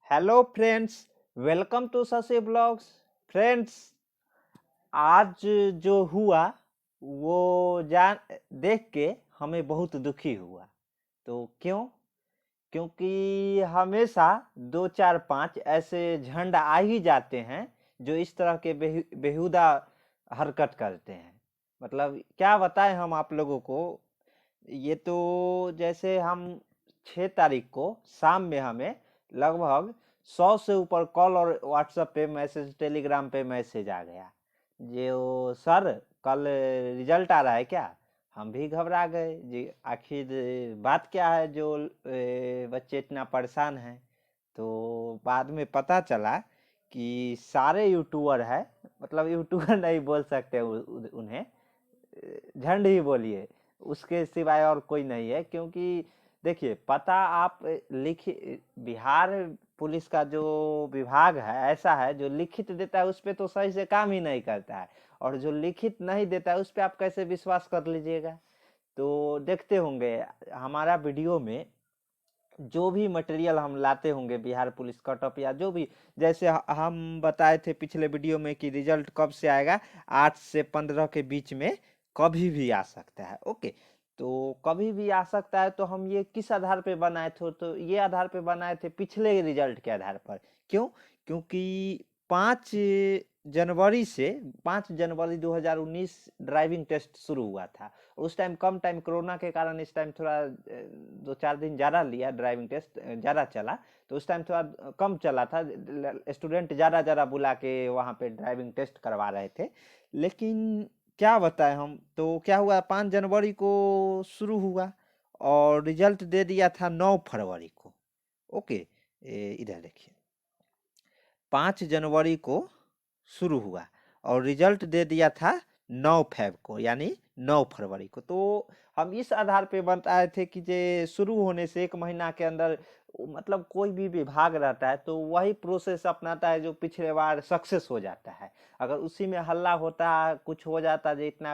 Hello friends, welcome to Shashi blogs. Friends, आज जो हुआ वो जान देख के हमें बहुत दुखी हुआ। तो क्यों? क्योंकि हमेशा दो चार पांच ऐसे झंड आ ही जाते हैं जो इस तरह के बेहुदा हरकत करते हैं। मतलब क्या बताएं हम आप लोगों को। ये तो जैसे हम 6 तारीख को शाम में हमें लगभग 100 से ऊपर कॉल और व्हाट्सएप पे मैसेज, टेलीग्राम पे मैसेज आ गया। जो सर, कल रिजल्ट आ रहा है क्या? हम भी घबरा गए जी, आखिर बात क्या है जो बच्चे इतना परेशान हैं। तो बाद में पता चला कि सारे यूट्यूबर है, मतलब यूट्यूबर नहीं बोल सकते उन्हें, झंड ही बोलिए, उसके सिवाय और कोई नहीं है। क्योंकि देखिए, पता आप लिखित बिहार पुलिस का जो विभाग है ऐसा है, जो लिखित देता है उस पर तो सही से काम ही नहीं करता है, और जो लिखित नहीं देता है उस पर आप कैसे विश्वास कर लीजिएगा। तो देखते होंगे हमारा वीडियो में जो भी मटेरियल हम लाते होंगे बिहार पुलिस कट ऑफ या जो भी, जैसे हम बताए थे पिछले वीडियो में कि रिजल्ट कब से आएगा, 8 से 15 के बीच में कभी भी आ सकता है। ओके, तो कभी भी आ सकता है। तो हम ये किस आधार पे बनाए थे? तो ये आधार पे बनाए थे पिछले रिजल्ट के आधार पर। क्यों? क्योंकि 5 जनवरी 2019 ड्राइविंग टेस्ट शुरू हुआ था। उस टाइम कम टाइम, कोरोना के कारण इस टाइम थोड़ा 2-4 दिन ज़्यादा लिया, ड्राइविंग टेस्ट ज़्यादा चला। तो उस टाइम थोड़ा कम चला था, स्टूडेंट ज़्यादा ज़्यादा बुला के वहाँ पे ड्राइविंग टेस्ट करवा रहे थे। लेकिन क्या बताएं हम, तो क्या हुआ, 5 जनवरी को शुरू हुआ और रिजल्ट दे दिया था 9 फरवरी को। ओके, इधर देखिए, 5 जनवरी को शुरू हुआ और रिजल्ट दे दिया था 9 फेब को, यानी 9 फरवरी को। तो हम इस आधार पे बताए थे कि जे शुरू होने से 1 महीना के अंदर, मतलब कोई भी विभाग रहता है तो वही प्रोसेस अपनाता है जो पिछले बार सक्सेस हो जाता है। अगर उसी में हल्ला होता, कुछ हो जाता, जो इतना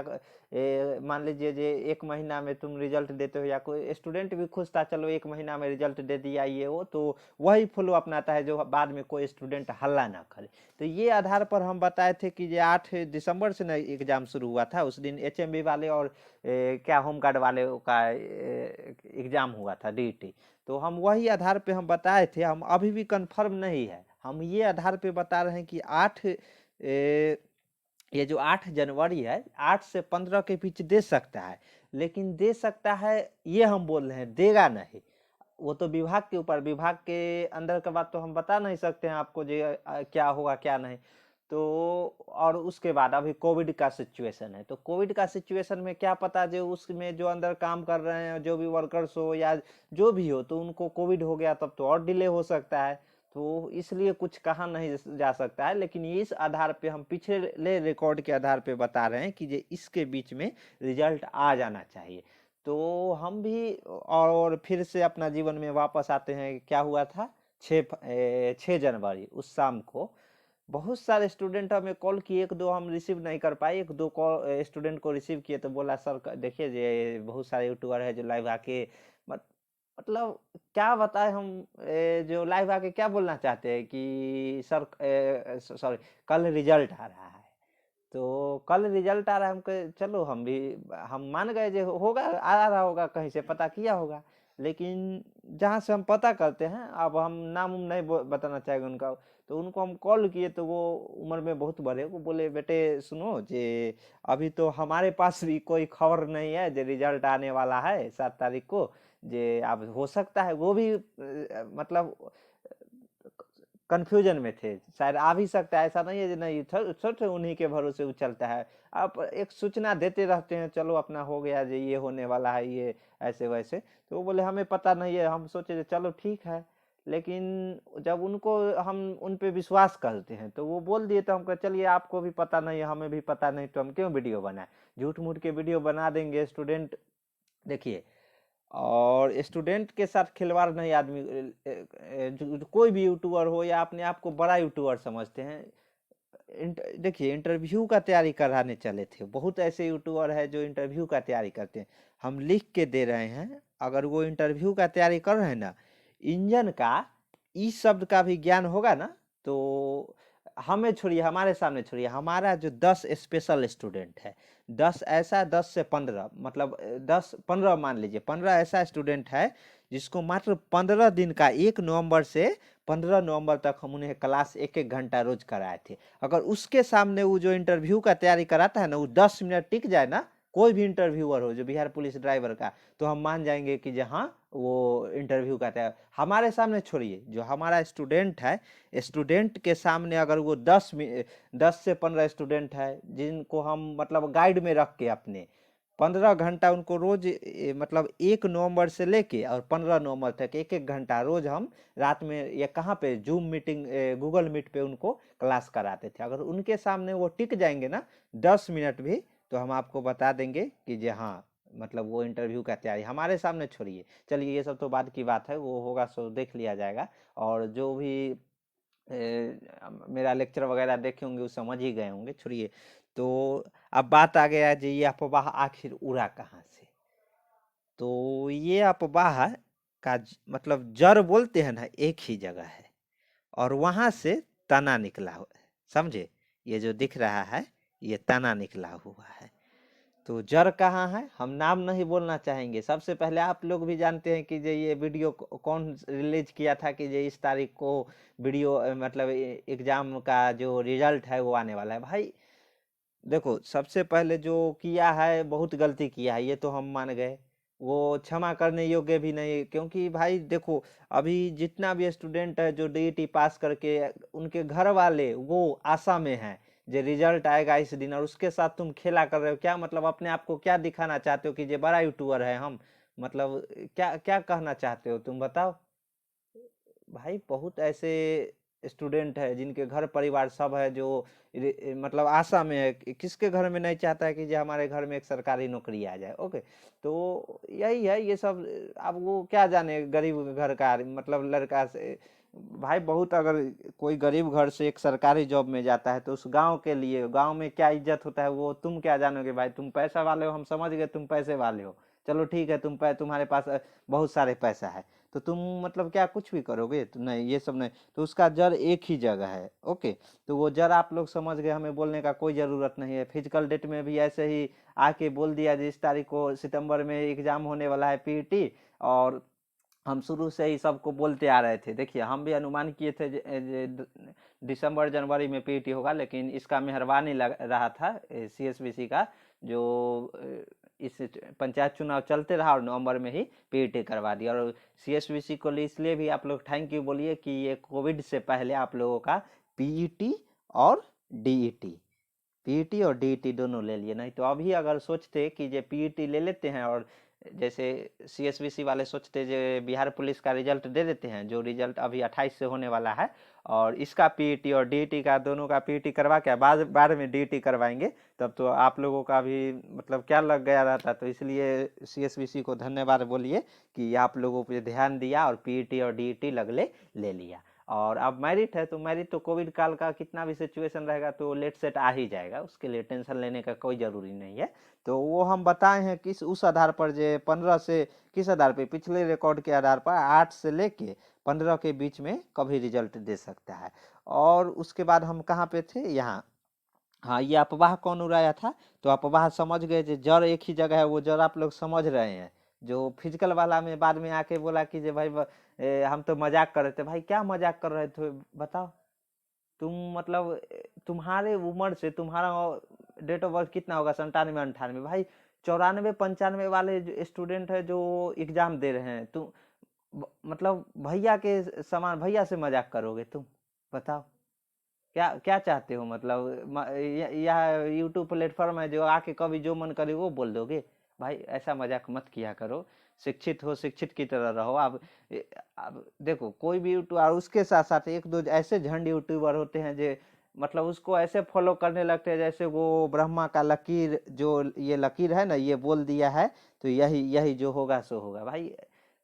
मान लीजिए जे 1 महीना में तुम रिजल्ट देते हो, या कोई स्टूडेंट भी खुश था, चलो 1 महीना में रिजल्ट दे दिया ये वो, तो वही फ्लो अपनाता है जो बाद में कोई स्टूडेंट हल्ला ना करे। तो ये आधार पर हम बताए थे कि ये 8 दिसंबर से ना एग्जाम शुरू हुआ था। उस दिन एचएमबी वाले और क्या होमगार्ड वाले का एग्जाम हुआ था, डीटी। तो हम वही आधार पे हम बताए थे, हम अभी भी कंफर्म नहीं है, हम ये आधार पे बता रहे हैं कि ये जो 8 जनवरी है, 8 से 15 के बीच दे सकता है। लेकिन दे सकता है ये हम बोल रहे हैं, देगा नहीं। वो तो विभाग के ऊपर, विभाग के अंदर का बात तो हम बता नहीं सकते हैं आपको जो क्या होगा क्या नहीं। तो और उसके बाद अभी कोविड का सिचुएशन है, तो कोविड का सिचुएशन में क्या पता जो उसमें जो अंदर काम कर रहे हैं, जो भी वर्कर्स हो या जो भी हो, तो उनको कोविड हो गया तब तो और डिले हो सकता है। तो इसलिए कुछ कहा नहीं जा सकता है। लेकिन इस आधार पे हम पिछले रिकॉर्ड के आधार पे बता रहे हैं कि ये इसके बीच में रिजल्ट आ जाना चाहिए। तो हम भी और फिर से अपना जीवन में वापस आते हैं। क्या हुआ था, 6 जनवरी उस शाम को बहुत सारे स्टूडेंट हमें कॉल किए, एक दो हम रिसीव नहीं कर पाए, एक दो कॉल स्टूडेंट को रिसीव किए तो बोला सर देखिए ये बहुत सारे यूट्यूबर है जो लाइव आके मत, मतलब क्या बताएं हम, जो लाइव आके क्या बोलना चाहते हैं कि सर, सॉरी, कल रिजल्ट आ रहा है। तो कल रिजल्ट आ रहा है, हमको चलो हम मान गए जो होगा, आ रहा होगा, कहीं से पता किया होगा। लेकिन जहाँ से हम पता करते हैं, अब हम नाम उम नहीं बताना चाहेंगे उनका, तो उनको हम कॉल किए तो वो उम्र में बहुत बड़े, वो बोले बेटे सुनो जे, अभी तो हमारे पास भी कोई खबर नहीं है जो रिजल्ट आने वाला है 7 तारीख को। जे अब हो सकता है वो भी मतलब कंफ्यूजन में थे, शायद आ भी सकता है, ऐसा नहीं है, नहीं छोटे उन्हीं के भरोसे उछलता है। आप एक सूचना देते रहते हैं, चलो अपना हो गया जो ये होने वाला है, ये ऐसे वैसे। तो वो बोले हमें पता नहीं है, हम सोचे चलो ठीक है। लेकिन जब उनको हम उन पे विश्वास करते हैं तो वो बोल दिए, तो हम कहे चलिए आपको भी पता नहीं है, हमें भी पता नहीं, तो हम क्यों वीडियो बनाए, झूठ मूठ के वीडियो बना देंगे। स्टूडेंट देखिए, और स्टूडेंट के साथ खिलवाड़ नहीं आदमी, कोई भी यूट्यूबर हो या अपने आप को बड़ा यूट्यूबर समझते हैं। देखिए, इंटरव्यू का तैयारी कराने चले थे, बहुत ऐसे यूट्यूबर है जो इंटरव्यू का तैयारी करते हैं। हम लिख के दे रहे हैं, अगर वो इंटरव्यू का तैयारी कर रहे हैं ना, इंजन का ई शब्द का भी ज्ञान होगा ना, तो हमें छोड़िए, हमारे सामने छोड़िए, हमारा जो 10 स्पेशल स्टूडेंट है, 10 ऐसा, 10 से 15, मतलब 10-15 मान लीजिए, 15 ऐसा स्टूडेंट है जिसको मात्र 15 दिन का 1 नवंबर से 15 नवंबर तक हम उन्हें क्लास 1-1 घंटा रोज कराए थे। अगर उसके सामने वो जो इंटरव्यू का तैयारी कराता है ना, वो 10 मिनट टिक जाए ना, कोई भी इंटरव्यूअर हो, जो बिहार पुलिस ड्राइवर का, तो हम मान जाएंगे कि हाँ वो इंटरव्यू का तैयार। हमारे सामने छोड़िए, जो हमारा स्टूडेंट है, स्टूडेंट के सामने अगर वो 10 से 15 स्टूडेंट है जिनको हम मतलब गाइड में रख के अपने 15 घंटा उनको रोज मतलब 1 नवंबर से लेके और 15 नवंबर तक 1-1 घंटा रोज हम रात में या कहाँ पे जूम मीटिंग, गूगल मीट पे उनको क्लास कराते थे। अगर उनके सामने वो टिक जाएंगे ना 10 मिनट भी, तो हम आपको बता देंगे कि जी हाँ, मतलब वो इंटरव्यू का तैयारी। हमारे सामने छोड़िए, चलिए ये सब तो बाद की बात है, वो होगा सो देख लिया जाएगा। और जो भी मेरा लेक्चर वगैरह देखे होंगे वो समझ ही गए होंगे, छोड़िए। तो अब बात आ गया जी, ये अफवाह आखिर उड़ा कहाँ से। तो ये अफवाह का मतलब जड़ बोलते हैं ना, एक ही जगह है, और वहां से तना निकला है, समझे। ये जो दिख रहा है ये तना निकला हुआ है। तो जड़ कहाँ है, हम नाम नहीं बोलना चाहेंगे। सबसे पहले आप लोग भी जानते हैं कि ये वीडियो कौन रिलीज किया था, कि इस तारीख को वीडियो मतलब एग्जाम का जो रिजल्ट है वो आने वाला है। भाई देखो, सबसे पहले जो किया है बहुत गलती किया है, ये तो हम मान गए, वो क्षमा करने योग्य भी नहीं। क्योंकि भाई देखो, अभी जितना भी स्टूडेंट है जो डीईटी पास करके, उनके घर वाले वो आशा में हैं जो रिजल्ट आएगा इस दिन, और उसके साथ तुम खेला कर रहे हो। क्या मतलब, अपने आप को क्या दिखाना चाहते हो कि ये बड़ा यूट्यूबर है हम, मतलब क्या क्या कहना चाहते हो तुम बताओ। भाई बहुत ऐसे स्टूडेंट है जिनके घर परिवार सब है, जो मतलब आशा में है। किसके घर में नहीं चाहता है कि जो हमारे घर में एक सरकारी नौकरी आ जाए। ओके, तो यही है ये सब। अब वो क्या जाने गरीब घर का मतलब लड़का से। भाई बहुत, अगर कोई गरीब घर से एक सरकारी जॉब में जाता है तो उस गांव के लिए, गांव में क्या इज्जत होता है वो तुम क्या जानोगे। भाई तुम पैसा वाले हो, हम समझ गए तुम पैसे वाले हो, चलो ठीक है, तुम्हारे पास बहुत सारे पैसा है, तो तुम मतलब क्या कुछ भी करोगे, तो नहीं, ये सब नहीं। तो उसका जड़ एक ही जगह है। ओके, तो वो जड़ आप लोग समझ गए, हमें बोलने का कोई ज़रूरत नहीं है। फिजिकल डेट में भी ऐसे ही आके बोल दिया, जिस तारीख को सितंबर में एग्जाम होने वाला है पीईटी, और हम शुरू से ही सबको बोलते आ रहे थे। देखिए हम भी अनुमान किए थे दिसंबर जनवरी में पीईटी होगा, लेकिन इसका मेहरबानी लग रहा था सीएसबीसी का, जो इस पंचायत चुनाव चलते रहा और नवंबर में ही पीईटी करवा दिया। और सीएसबीसी को इसलिए भी आप लोग थैंक यू बोलिए कि ये कोविड से पहले आप लोगों का पीईटी और डीईटी, पीईटी और डीईटी दोनों ले लिए। नहीं तो अभी अगर सोचते कि ये पीईटी ले लेते हैं, और जैसे सीएसबीसी वाले सोचते जो बिहार पुलिस का रिजल्ट दे देते हैं, जो रिजल्ट अभी 28 से होने वाला है, और इसका पीईटी और डीईटी का, दोनों का पीईटी करवा के बाद में डीईटी करवाएंगे, तब तो आप लोगों का भी मतलब क्या लग गया रहता। तो इसलिए सीएसबीसी को धन्यवाद बोलिए कि आप लोगों पे ध्यान दिया और पीईटी और डीईटी लगले ले लिया। और अब मेरिट है, तो मेरिट तो कोविड काल का कितना भी सिचुएशन रहेगा तो लेट सेट आ ही जाएगा, उसके लिए टेंशन लेने का कोई ज़रूरी नहीं है। तो वो हम बताए हैं किस उस आधार पर, जो 15 से किस आधार पे, पिछले रिकॉर्ड के आधार पर 8 से लेके 15 के बीच में कभी रिजल्ट दे सकता है। और उसके बाद हम कहाँ पे थे, यहाँ। हाँ, ये अफवाह कौन उड़ाया था, तो अफवाह समझ गए, जो जड़ एक ही जगह है, वो जड़ आप लोग समझ रहे हैं। जो फिजिकल वाला में बाद में आके बोला कि जे भाई हम तो मजाक कर रहे थे। भाई क्या मजाक कर रहे थे बताओ तुम, मतलब तुम्हारे उम्र से, तुम्हारा डेट ऑफ बर्थ कितना होगा, 97-98। भाई 94-95 वाले स्टूडेंट है जो एग्जाम दे रहे हैं, तुम मतलब भैया के समान, भैया से मजाक करोगे तुम बताओ। क्या क्या चाहते हो, मतलब यह यूट्यूब प्लेटफॉर्म है जो आके कभी जो मन करे वो बोल दोगे। भाई ऐसा मजाक मत किया करो, शिक्षित हो, शिक्षित की तरह रहो। अब देखो कोई भी यूट्यूबर, उसके साथ साथ एक दो ऐसे झंड यूट्यूबर होते हैं जो मतलब उसको ऐसे फॉलो करने लगते हैं जैसे वो ब्रह्मा का लकीर, जो ये लकीर है ना, ये बोल दिया है तो यही यही जो होगा सो होगा। भाई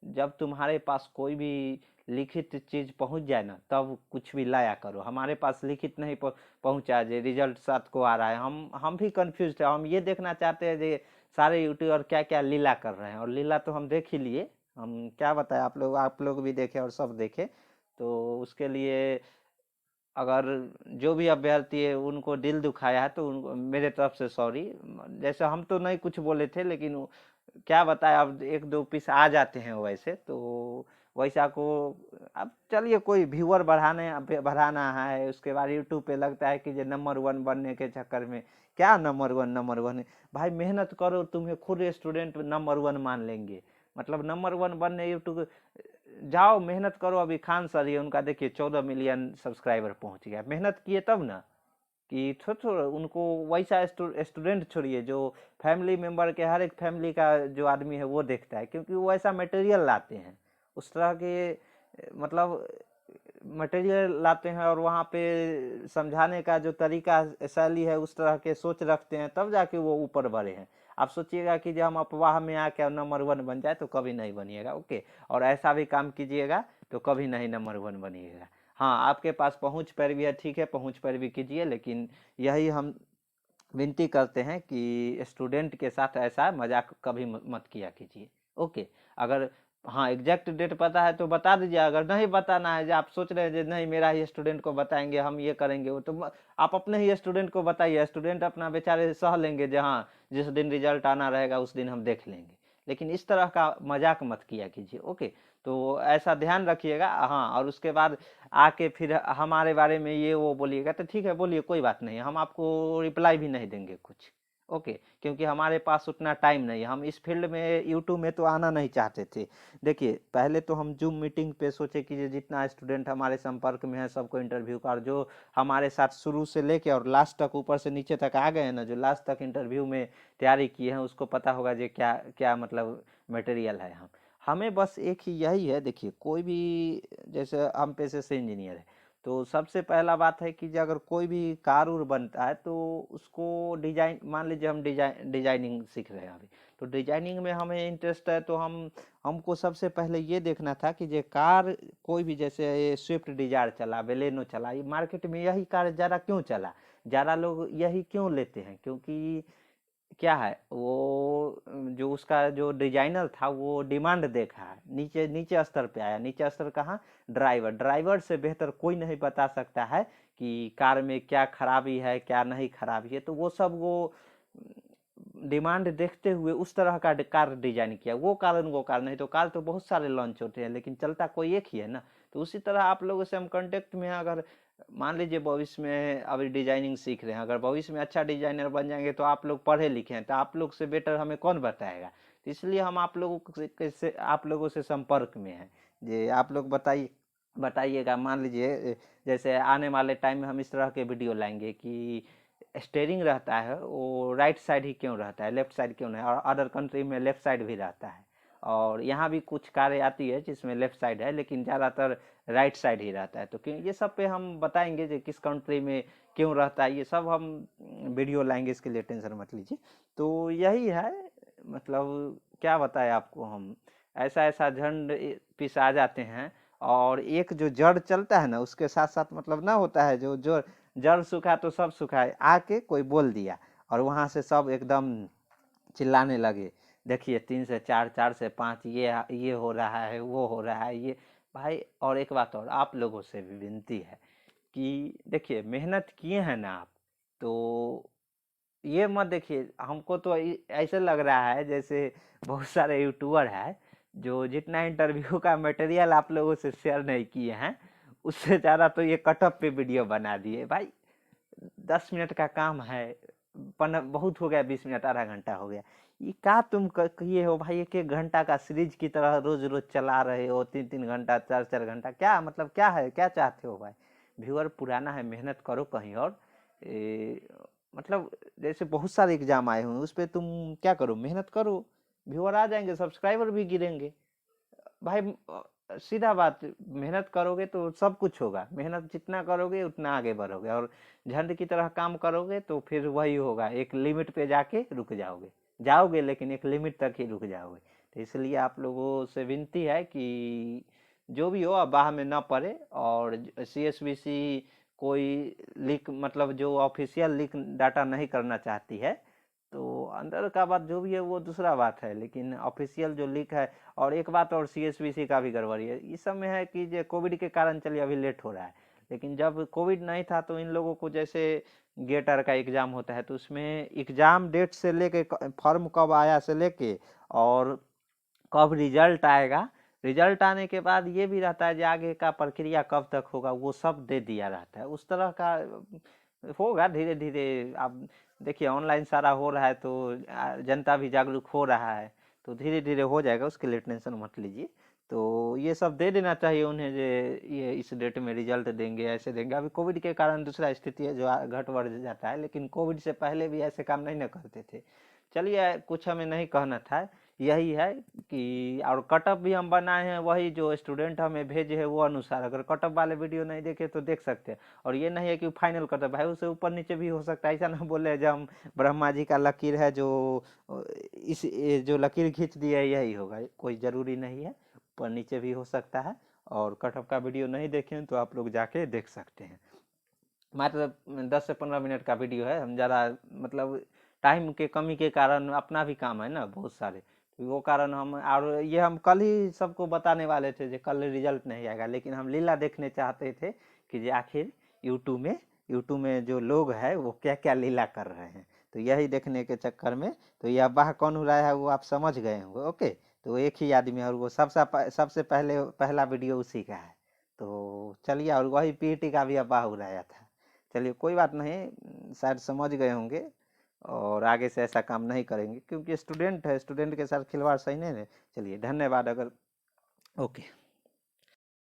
जब तुम्हारे पास कोई भी लिखित चीज पहुंच जाए ना, तब कुछ भी लाया करो। हमारे पास लिखित नहीं पहुंचा, जे रिजल्ट 7 को आ रहा है, हम भी कंफ्यूज थे। हम ये देखना चाहते हैं जे सारे यूट्यूबर क्या क्या लीला कर रहे हैं, और लीला तो हम देख ही लिए। हम क्या बताएं, आप लोग भी देखे और सब देखे। तो उसके लिए अगर जो भी अभ्यर्थी है उनको दिल दुखाया है तो उनको मेरे तरफ से सॉरी। जैसे हम तो नहीं कुछ बोले थे, लेकिन क्या बताए, अब एक दो पीस आ जाते हैं वैसे तो वैसा को। अब चलिए, कोई व्यूअर बढ़ाना है, उसके बाद यूट्यूब पे लगता है कि ये नंबर वन बनने के चक्कर में क्या नंबर वन भाई मेहनत करो, तुम्हें खुद स्टूडेंट नंबर वन मान लेंगे। मतलब नंबर वन बनने यूट्यूब जाओ, मेहनत करो। अभी खान सर ही, उनका देखिए 14 मिलियन सब्सक्राइबर पहुंच गया, मेहनत किए तब ना। कि थोड़ा उनको वैसा स्टूडेंट छोड़िए जो फैमिली मेंबर के, हर एक फैमिली का जो आदमी है वो देखता है, क्योंकि वो ऐसा मटेरियल लाते हैं, उस तरह के मतलब मटेरियल लाते हैं, और वहाँ पे समझाने का जो तरीका शैली है उस तरह के सोच रखते हैं, तब जाके वो ऊपर बढ़े हैं। आप सोचिएगा कि जब हम अफवाह में आके नंबर वन बन जाए तो कभी नहीं बनिएगा, ओके। और ऐसा भी काम कीजिएगा तो कभी नहीं नंबर वन बनिएगा। हाँ, आपके पास पहुंच पर भी है, ठीक है, पहुंच पर भी कीजिए, लेकिन यही हम विनती करते हैं कि स्टूडेंट के साथ ऐसा मजाक कभी मत किया कीजिए, ओके। अगर हाँ एग्जैक्ट डेट पता है तो बता दीजिए, अगर नहीं बताना है, जो आप सोच रहे हैं जो नहीं मेरा ही स्टूडेंट को बताएंगे, हम ये करेंगे वो, तो आप अपने ही स्टूडेंट को बताइए, स्टूडेंट अपना बेचारे सह लेंगे, जो हाँ जिस दिन रिजल्ट आना रहेगा उस दिन हम देख लेंगे। लेकिन इस तरह का मजाक मत किया कीजिए, ओके। तो ऐसा ध्यान रखिएगा। हाँ, और उसके बाद आके फिर हमारे बारे में ये वो बोलिएगा तो ठीक है, बोलिए, कोई बात नहीं, हम आपको रिप्लाई भी नहीं देंगे कुछ, ओके। क्योंकि हमारे पास उतना टाइम नहीं है, हम इस फील्ड में यूट्यूब में तो आना नहीं चाहते थे। देखिए, पहले तो हम जूम मीटिंग पे सोचे कि जितना स्टूडेंट हमारे संपर्क में है सबको इंटरव्यू कर, जो हमारे साथ शुरू से लेके और लास्ट तक, ऊपर से नीचे तक आ गए हैं ना, जो लास्ट तक इंटरव्यू में तैयारी किए हैं, उसको पता होगा जो क्या क्या मतलब मटेरियल है। हमें बस एक ही यही है, देखिए कोई भी, जैसे हम पेशे से इंजीनियर है, तो सबसे पहला बात है कि अगर कोई भी कार उर बनता है तो उसको डिजाइन, मान लीजिए हम डिजाइनिंग सीख रहे हैं अभी, तो डिजाइनिंग में हमें इंटरेस्ट है, तो हमको सबसे पहले ये देखना था कि ये कार कोई भी, जैसे ये स्विफ्ट डिजायर चला, बेलेनो चला, ये मार्केट में यही कार ज़्यादा क्यों चला, ज़्यादा लोग यही क्यों लेते हैं, क्योंकि क्या है वो जो उसका जो डिजाइनर था वो डिमांड देखा है, नीचे नीचे स्तर पे आया। नीचे स्तर कहाँ, ड्राइवर से बेहतर कोई नहीं बता सकता है कि कार में क्या खराबी है क्या नहीं खराबी है, तो वो सब वो डिमांड देखते हुए उस तरह का कार डिजाइन किया। वो कार नहीं तो कार तो बहुत सारे लॉन्च होते हैं, लेकिन चलता कोई एक ही है ना। तो उसी तरह आप लोगों से हम कांटेक्ट में हैं, अगर मान लीजिए भविष्य में अभी डिजाइनिंग सीख रहे हैं, अगर भविष्य में अच्छा डिजाइनर बन जाएंगे तो आप लोग पढ़े लिखे हैं, तो आप लोग से बेटर हमें कौन बताएगा। तो इसलिए हम आप लोगों से संपर्क में हैं। जे आप लोग बताइएगा, मान लीजिए जैसे आने वाले टाइम में हम इस तरह के वीडियो लाएंगे कि स्टेयरिंग रहता है वो राइट साइड ही क्यों रहता है, लेफ्ट साइड क्यों नहीं, और अदर कंट्री में लेफ्ट साइड भी रहता है, और यहाँ भी कुछ कारें आती है जिसमें लेफ्ट साइड है, लेकिन ज़्यादातर राइट साइड ही रहता है। तो क्यों ये सब पे हम बताएंगे कि किस कंट्री में क्यों रहता है, ये सब हम वीडियो लाएंगे, इसके लिए टेंशन मत लीजिए। तो यही है, मतलब क्या बताएं आपको हम, ऐसा ऐसा झंड पीस आ जाते हैं, और एक जो जड़ चलता है ना उसके साथ साथ, मतलब ना होता है जो जो जड़ सूखा तो सब सूखा है, आके कोई बोल दिया और वहां से सब एकदम चिल्लाने लगे, देखिए 3 से 4, 4 से 5, ये हो रहा है, वो हो रहा है, ये भाई। और एक बात और आप लोगों से भी विनती है कि देखिए मेहनत किए हैं ना आप, तो ये मत देखिए, हमको तो ऐसे लग रहा है जैसे बहुत सारे यूट्यूबर हैं जो जितना इंटरव्यू का मटेरियल आप लोगों से शेयर नहीं किए हैं, उससे ज़्यादा तो ये कटअप पे वीडियो बना दिए भाई। 10 मिनट का काम है, बहुत हो गया, 20 मिनट, आधा घंटा हो गया, ये क्या तुम किए हो भाई, एक एक घंटा का सीरीज की तरह रोज रोज चला रहे हो, 3 3 घंटा, 4 4 घंटा, क्या मतलब, क्या है, क्या चाहते हो भाई। व्यूअर पुराना है, मेहनत करो कहीं और। मतलब जैसे बहुत सारे एग्जाम आए हुए हैं, उस पर तुम क्या करो, मेहनत करो, व्यूअर आ जाएंगे, सब्सक्राइबर भी गिरेंगे भाई। सीधा बात, मेहनत करोगे तो सब कुछ होगा, मेहनत जितना करोगे उतना आगे बढ़ोगे, और झंड की तरह काम करोगे तो फिर वही होगा, एक लिमिट पे जाके रुक जाओगे लेकिन एक लिमिट तक ही रुक जाओगे। तो इसलिए आप लोगों से विनती है कि जो भी हो अफवाह में ना पड़े, और CSBC कोई लीक, मतलब जो ऑफिशियल लीक डाटा नहीं करना चाहती है, तो अंदर का बात जो भी है वो दूसरा बात है, लेकिन ऑफिशियल जो लीक है। और एक बात और, सीएसबीसी का भी गड़बड़ी है इस सब में है कि जो कोविड के कारण चलिए अभी लेट हो रहा है, लेकिन जब कोविड नहीं था तो इन लोगों को जैसे गेटर का एग्ज़ाम होता है तो उसमें एग्ज़ाम डेट से लेके फॉर्म कब आया से लेके और कब रिजल्ट आएगा, रिजल्ट आने के बाद ये भी रहता है कि आगे का प्रक्रिया कब तक होगा, वो सब दे दिया रहता है। उस तरह का होगा धीरे धीरे। आप देखिए ऑनलाइन सारा हो रहा है तो जनता भी जागरूक हो रहा है, तो धीरे धीरे हो जाएगा, उसके लिए टेंशन मत लीजिए। तो ये सब दे देना चाहिए उन्हें, जे ये इस डेट में रिजल्ट देंगे, ऐसे देंगे। अभी कोविड के कारण दूसरा स्थिति है जो घट बढ़ जाता है, लेकिन कोविड से पहले भी ऐसे काम नहीं ना करते थे। चलिए कुछ हमें नहीं कहना था, यही है कि और कटअप भी हम बनाए हैं वही जो स्टूडेंट हमें भेजे है वो अनुसार। अगर कटअप वाले वीडियो नहीं देखे तो देख सकते हैं, और ये नहीं है कि फाइनल कटअप है, उससे ऊपर नीचे भी हो सकता है। ऐसा ना बोले जब हम ब्रह्मा जी का लकीर है जो इस जो लकीर खींच दिया है यही होगा, कोई ज़रूरी नहीं है, ऊपर नीचे भी हो सकता है। और कटअप का वीडियो नहीं देखें तो आप लोग जाके देख सकते हैं। मात्र 10 से 15 मिनट का वीडियो है, हम ज़्यादा मतलब टाइम के कमी के कारण, अपना भी काम है ना बहुत सारे, तो वो कारण हम, और ये हम कल ही सबको बताने वाले थे जो कल रिजल्ट नहीं आएगा, लेकिन हम लीला देखने चाहते थे कि जो आखिर यूट्यूब में जो लोग हैं वो क्या क्या लीला कर रहे हैं। तो यही देखने के चक्कर में, तो यह वाह कौन हो रहा है वो आप समझ गए होंगे। ओके, तो एक ही आदमी है और वो सबसे पहले पहला वीडियो उसी का है। तो चलिए, और वही पीटी का भी अब्बा हो रहा था। चलिए कोई बात नहीं, शायद समझ गए होंगे और आगे से ऐसा काम नहीं करेंगे, क्योंकि स्टूडेंट है, स्टूडेंट के साथ खिलवाड़ सही नहीं है। चलिए धन्यवाद। अगर ओके।